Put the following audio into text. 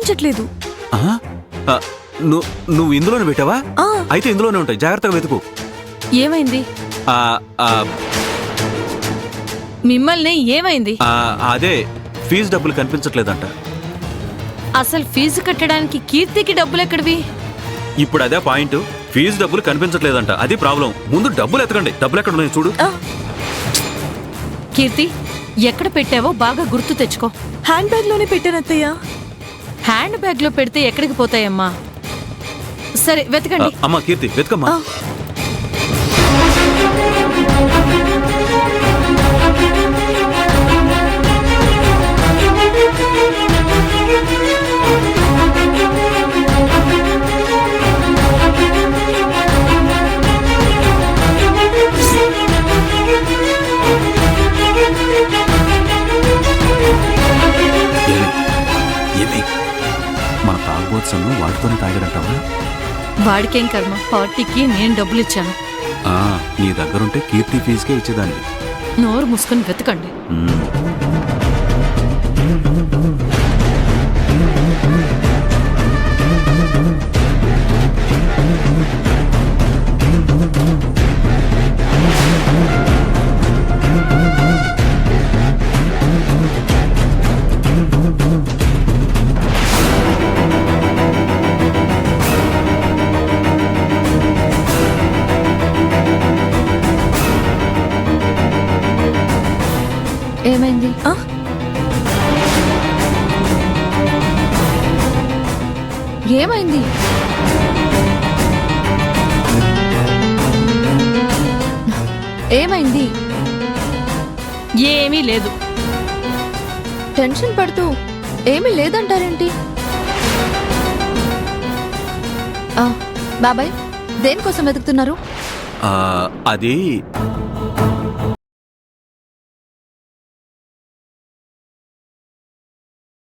కనిపించట్లేదు. నువ్వు ఇందులోనే పెట్టావా? అయితే ఇందులోనే ఉంటాయి, జాగ్రత్తగా వెతుకు. ఏమైంది? మిమ్మల్ని ఏమైంది? అదే ఫీజు డబ్బులు కనిపించట్లేదంట. అసలు ఫీజు కట్టడానికి కీర్తికి డబ్బులు ఎక్కడివి? ఇప్పుడు అదే పాయింట్, ఫీజు డబ్బులు కనిపించట్లేదంట, అది ప్రాబ్లం. ముందు డబ్బులు ఎతకండి, డబ్బులు ఎక్కడ ఉన్నాయి చూడు. కీర్తి, ఎక్కడ పెట్టావో బాగా గుర్తు తెచ్చుకో. హ్యాండ్ బ్యాగ్ లోనే పెట్టాను అత్తయ్య. హ్యాండ్ బ్యాగ్ లో పెడితే ఎక్కడికి పోతాయమ్మా? సరే వెతకండి. అమ్మా కీర్తి, వెతకమ్మా. మన తాగుబోత్సవం వాటితోనే తాగాడంటావా? వాడికేం కర్మ, పార్టీకి నేను డబ్బులు ఇచ్చాను. నీ దగ్గరుంటే కీర్తి ఫీజుకే ఇచ్చేదాన్ని. నోరు మూసుకొని వెతకండి. ఏమైంది? ఏమైంది? ఏమైంది? ఏమీ లేదు. టెన్షన్ పడుతూ ఏమీ లేదంటారేంటి? బాబాయ్, దేనికోసం వెతుకుతున్నారు? అది